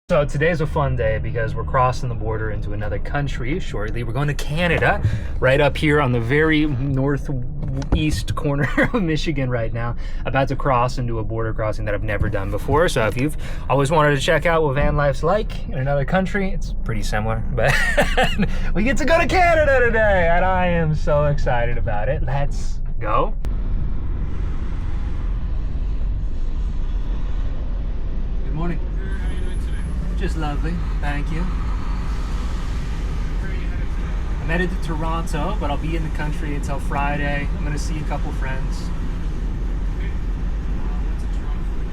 So today's a fun day because we're crossing the border into another country shortly. We're going to Canada, right up here on the very northeast corner of Michigan right now. About to cross into a border crossing that I've never done before. So if you've always wanted to check out what van life's like in another country, it's pretty similar. But we get to go to Canada today, and I am so excited about it. Let's go. Good morning. Just lovely, thank you. Where are you headed today? I'm headed to Toronto, but I'll be in the country until Friday. I'm gonna see a couple friends. Okay. What's in Toronto for you?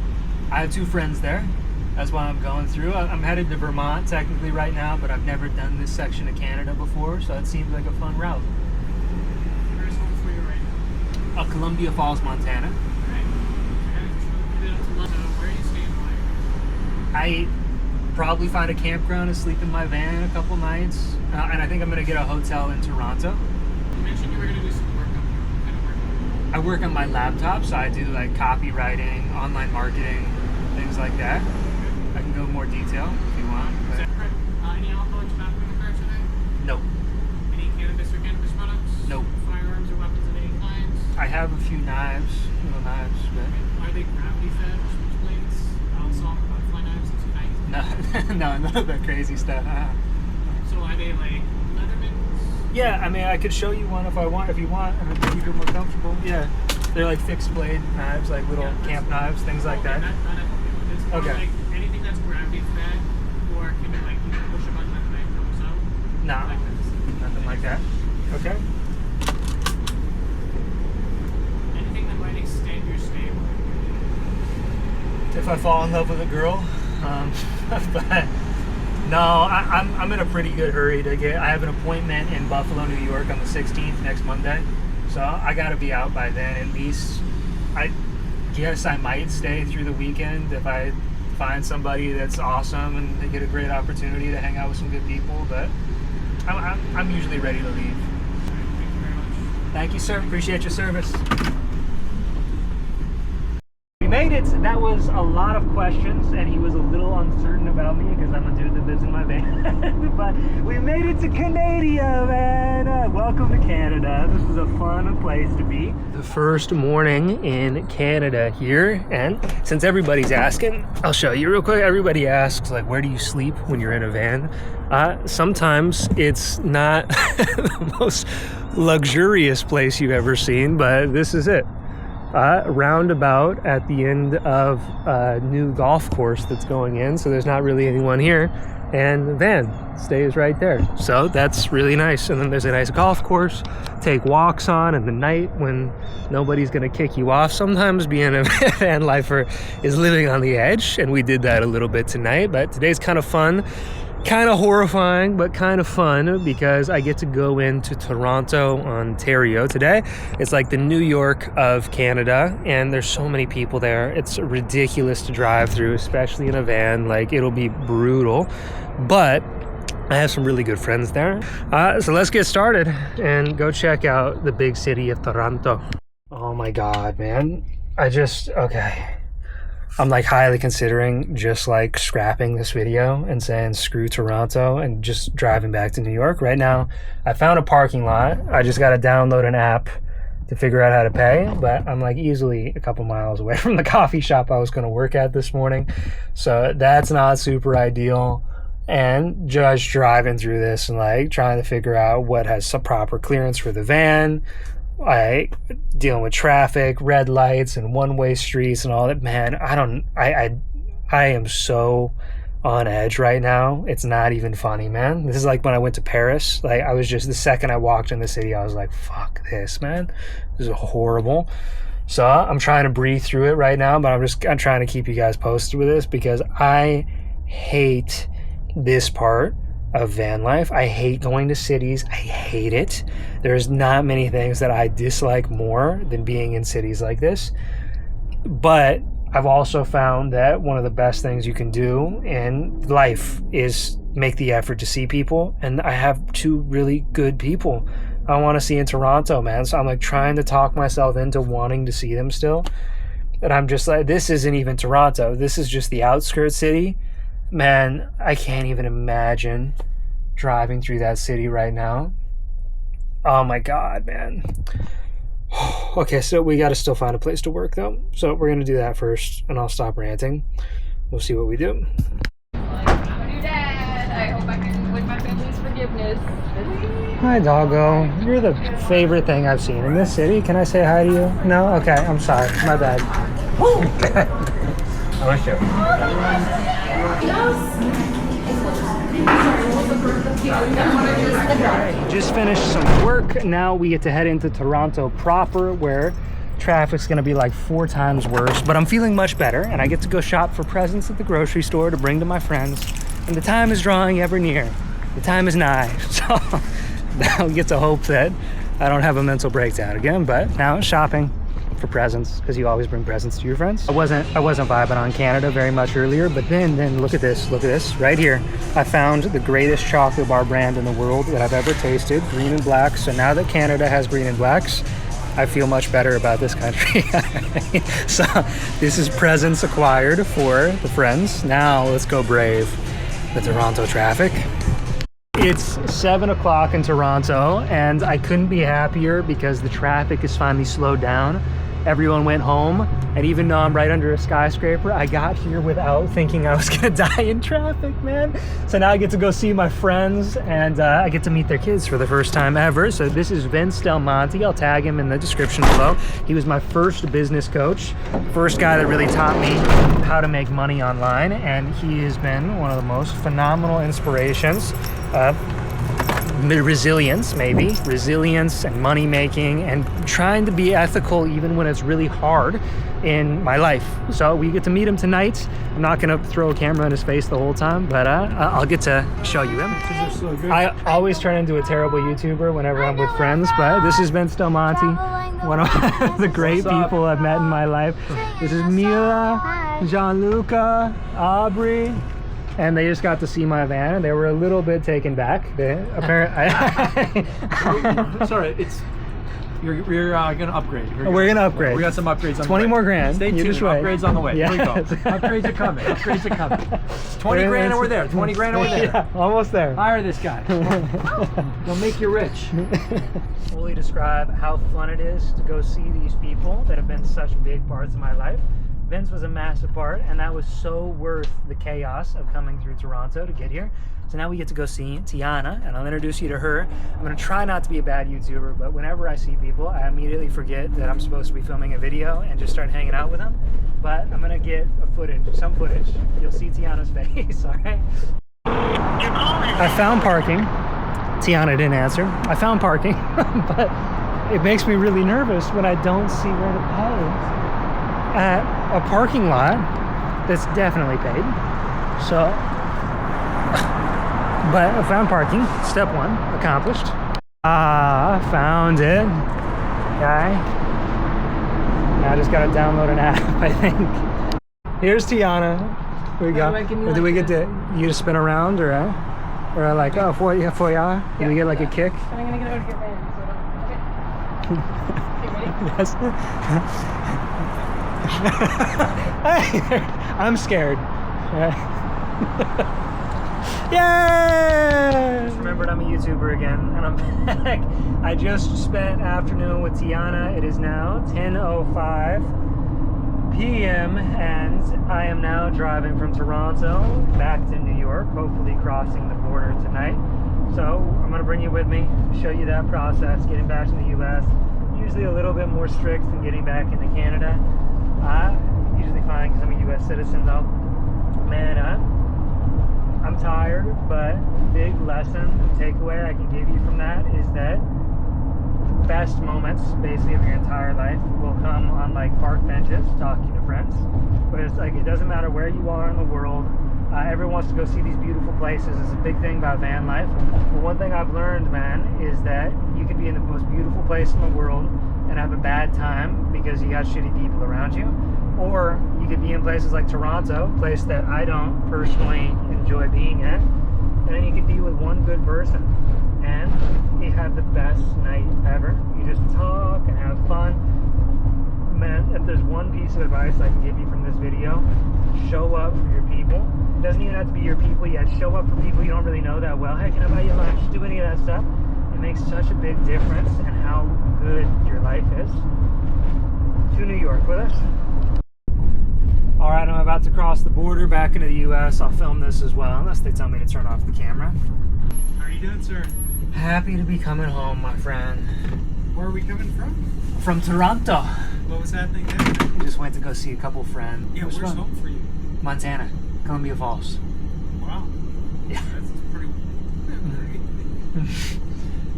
I have two friends there. That's why I'm going through. I'm headed to Vermont technically right now, but I've never done this section of Canada before, so it seems like a fun route. Where's home for you right now? Columbia Falls, Montana. Alright. You're headed to London. Where are you staying I tonight? probably find a campground and sleep in my van a couple nights, and I think I'm gonna get a hotel in Toronto. You mentioned you were going to do some work up here. What kind of work? I work on my laptop, so I do like copywriting, online marketing, things like that. I can go in more detail if you want. Is that correct? Any alcohol and tobacco in the car today? No, Any cannabis or cannabis products? Nope. Firearms or weapons of any kinds? I have a few knives, little knives, but Are they gravity fed or switchblades? Saw butterfly knives and knives? no, none of that crazy stuff. So are they like Leathermans? Yeah, I mean, I could show you one if you want, and if you feel more comfortable. Yeah, they're like fixed blade knives, like little camp knives, things like that. Not it's more Okay. like anything that's gravity fed, or can you like you can push a button and the knife comes out? No, Like this. nothing like that. Okay. Anything that might extend your stay. If I fall in love with a girl, but no, I'm in a pretty good hurry to get. I have an appointment in Buffalo, New York on the 16th next Monday, so I got to be out by then at least. I guess I might stay through the weekend if I find somebody that's awesome and they get a great opportunity to hang out with some good people. But I'm usually ready to leave. Thank you very much. Thank you, sir. Appreciate your service. We made it. That was a lot of questions, and he was a little uncertain about me because I'm a dude that lives in my van. But we made it to Canada, man. Welcome to Canada. This is a fun place to be. The first morning in Canada here, and since everybody's asking, I'll show you real quick. Everybody asks, like, where do you sleep when you're in a van? Sometimes it's not the most luxurious place you've ever seen, but this is it. Roundabout at the end of a new golf course that's going in, so there's not really anyone here, and the van stays right there, so that's really nice. And then there's a nice golf course take walks on in the night when nobody's gonna kick you off. Sometimes being a van lifer is living on the edge, and we did that a little bit tonight, but today's kind of fun. Kind of horrifying, but kind of fun because I get to go into Toronto, Ontario today. It's like the New York of Canada, and there's so many people there. It's ridiculous to drive through, especially in a van. Like, it'll be brutal, but I have some really good friends there. So let's get started and go check out the big city of Toronto. Oh my God, man. Okay. I'm like highly considering just like scrapping this video and saying screw Toronto and just driving back to New York. Right now, I found a parking lot. I just got to download an app to figure out how to pay, but I'm like easily a couple miles away from the coffee shop I was going to work at this morning. So that's not super ideal. And just driving through this and like trying to figure out what has some proper clearance for the van, dealing with traffic, red lights, and one-way streets and all that. Man, I am so on edge right now. It's not even funny, man. This is like when I went to Paris. Like, I was just, the second I walked in the city, I was like, fuck this, man. This is horrible. So I'm trying to breathe through it right now, but I'm trying to keep you guys posted with this because I hate this part of van life. I hate going to cities. I hate it. There's not many things that I dislike more than being in cities like this. But I've also found that one of the best things you can do in life is make the effort to see people. And I have two really good people I want to see in Toronto, man. So I'm like trying to talk myself into wanting to see them still. And I'm just like, this isn't even Toronto. This is just the outskirts city. Man, I can't even imagine driving through that city right now. Oh my God, man. Okay, so we got to still find a place to work though. So we're going to do that first and I'll stop ranting. We'll see what we do. I'm a new dad. I hope I can win my family's forgiveness. Hi, doggo. You're the favorite thing I've seen in this city. Can I say hi to you? No? Okay, I'm sorry. My bad. I want to show you. Just finished some work. Now we get to head into Toronto proper, where traffic's gonna be like 4 times worse, but I'm feeling much better and I get to go shop for presents at the grocery store to bring to my friends, and the time is drawing ever near. The time is nigh. So now we get to hope that I don't have a mental breakdown again, but now shopping for presents, because you always bring presents to your friends. I wasn't vibing on Canada very much earlier, but then look at this right here. I found the greatest chocolate bar brand in the world that I've ever tasted, Green and Black. So now that Canada has Green and Blacks, I feel much better about this country. So this is presents acquired for the friends. Now let's go brave the Toronto traffic. It's 7 o'clock in Toronto and I couldn't be happier because the traffic is finally slowed down. Everyone went home, and even though I'm right under a skyscraper, I got here without thinking I was gonna die in traffic, man. So now I get to go see my friends, and I get to meet their kids for the first time ever. So this is Vince Del Monte. I'll tag him in the description below. He was my first business coach, first guy that really taught me how to make money online, and he has been one of the most phenomenal inspirations. Resilience and money making and trying to be ethical even when it's really hard in my life. So we get to meet him tonight. I'm not gonna throw a camera in his face the whole time, but I'll get to show you him. I always turn into a terrible YouTuber whenever I'm with friends, but this is Vince Del Monte, one of the great people I've met in my life. This is Mila, Gianluca, Aubrey. And they just got to see my van, and they were a little bit taken back. They apparently. Sorry, you're gonna upgrade. We're gonna upgrade. We got some upgrades on the way. 20 more grand. Stay tuned. Upgrades on the way. Yeah. Here we go. Upgrades are coming. Upgrades are coming. It's 20 grand and we're there. 20 grand and we're there. Yeah, almost there. Hire this guy. They'll make you rich. Fully describe how fun it is to go see these people that have been such big parts of my life. Vince was a massive part, and that was so worth the chaos of coming through Toronto to get here. So now we get to go see Tiana, and I'll introduce you to her. I'm going to try not to be a bad YouTuber, but whenever I see people, I immediately forget that I'm supposed to be filming a video and just start hanging out with them. But I'm going to get some footage. You'll see Tiana's face, all right? I found parking. Tiana didn't answer. I found parking, but it makes me really nervous when I don't see where to pay at a parking lot that's definitely paid. So, but I found parking. Step 1 accomplished. Found it. Okay. Now I just gotta download an app, I think. Here's Tiana. Here we go. Do we get to you to spin around, or like, oh, for ya? Do we get like a kick? I'm gonna get out of your van. So okay. Yes. I'm scared. Yay! Just remembered I'm a YouTuber again, and I'm back. I just spent afternoon with Tiana. It is now 10:05 p.m. and I am now driving from Toronto back to New York, hopefully crossing the border tonight. So I'm gonna bring you with me, show you that process, getting back to the US. Usually a little bit more strict than getting back into Canada. Usually fine because I'm a US citizen though. Man, I'm tired, but big lesson, takeaway I can give you from that is that the best moments basically of your entire life will come on like park benches talking to friends. But it's like, it doesn't matter where you are in the world. Everyone wants to go see these beautiful places. It's a big thing about van life. But one thing I've learned, man, is that you could be in the most beautiful place in the world and have a bad time because you got shitty people around you. Or you could be in places like Toronto, a place that I don't personally enjoy being at, and then you could be with one good person and you have the best night ever. You just talk and have fun. Man, if there's one piece of advice I can give you from this video, show up for your people. It doesn't even have to be your people yet. Show up for people you don't really know that well. Hey, can I buy you lunch? Do any of that stuff. It makes such a big difference in how good your life is. To New York with us. All right, I'm about to cross the border back into the U.S. I'll film this as well, unless they tell me to turn off the camera. How are you doing, sir? Happy to be coming home, my friend. Where are we coming from? From Toronto. What was happening there? I just went to go see a couple friends. Yeah, where's home for you? Montana, Columbia Falls. Wow. Yeah. That's pretty.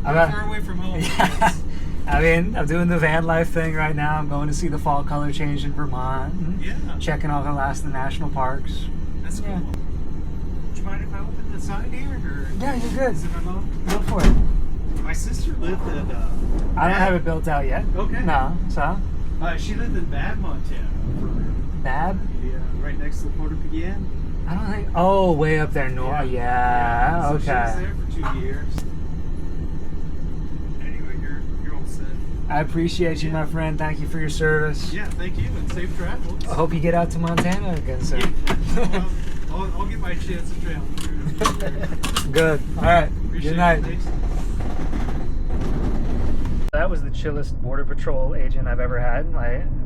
I'm far away from home. Yeah. I mean, I'm doing the Vanlife thing right now. I'm going to see the fall color change in Vermont. Yeah. Checking off the last of the national parks. That's cool. Yeah. Do you mind if I open the side here? Or Yeah, you're good. is it unlocked? Go for it. My sister lived in. I don't have it built out yet. Okay. No, so? She lived in Bad, Montana. Bad? Yeah, right next to Puerto Peguan. I don't think. Oh, way up there north. Yeah. So Okay. she was there for 2 years. Anyway, you're all set. I appreciate you, my friend. Thank you for your service. Yeah, thank you, and safe travels. I hope you get out to Montana again soon. Yeah. Well, I'll get my chance to travel through. Good. All right. Appreciate Good night. it. Thanks. That was the chillest border patrol agent I've ever had.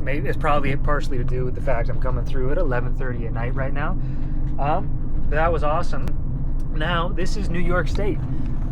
Maybe it's probably partially to do with the fact I'm coming through at 11:30 at night right now. But that was awesome. Now this is New York State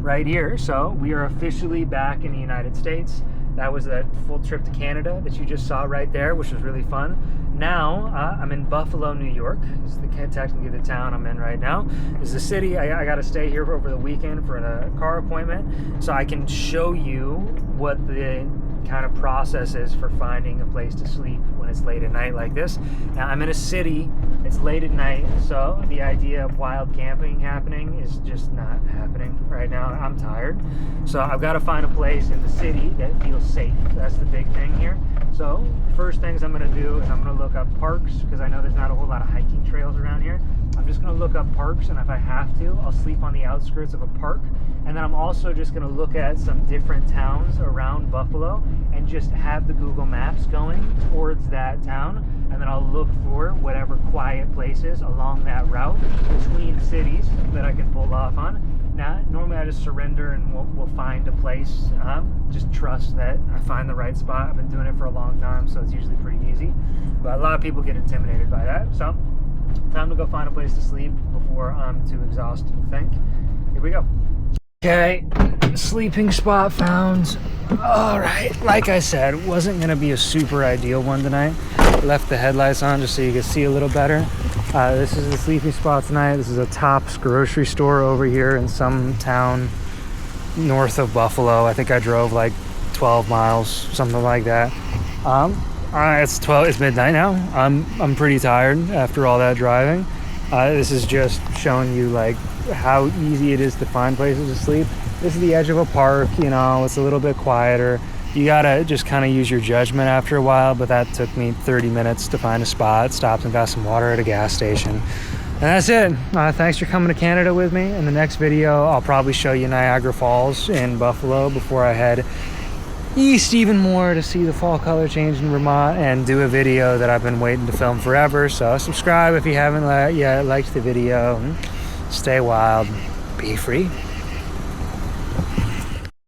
right here, so we are officially back in the United States. That was that full trip to Canada that you just saw right there, which was really fun. Now I'm in Buffalo, New York. It's technically the town I'm in right now. It's the city. I got to stay here over the weekend for a car appointment, so I can show you what the kind of process is for finding a place to sleep when it's late at night like this. Now I'm in a city. It's late at night, so the idea of wild camping happening is just not happening right now. I'm tired, so I've got to find a place in the city that feels safe. That's the big thing here. So first things I'm going to do is I'm going to look up parks, because I know there's not a whole lot of hiking trails around here. I'm just going to look up parks, and if I have to, I'll sleep on the outskirts of a park. And then I'm also just going to look at some different towns around Buffalo and just have the Google Maps going towards that town. And then I'll look for whatever quiet places along that route between cities that I can pull off on. Now, normally I just surrender and we'll find a place. Just trust that I find the right spot. I've been doing it for a long time, so it's usually pretty easy. But a lot of people get intimidated by that. So, time to go find a place to sleep before I'm too exhausted to think. Here we go. Okay, sleeping spot found. All right, like I said, it wasn't gonna be a super ideal one tonight. Left the headlights on just so you could see a little better. This is the sleeping spot tonight. This is a Tops grocery store over here in some town north of Buffalo. I think I drove like 12 miles, something like that. It's midnight now. I'm pretty tired after all that driving. This is just showing you like how easy it is to find places to sleep. This is the edge of a park, you know, it's a little bit quieter. You gotta just kind of use your judgment after a while, but that took me 30 minutes to find a spot. Stopped and got some water at a gas station. And that's it. Thanks for coming to Canada with me. In the next video, I'll probably show you Niagara Falls in Buffalo before I head east even more to see the fall color change in Vermont and do a video that I've been waiting to film forever. So subscribe if you haven't yet liked the video. Stay wild, be free.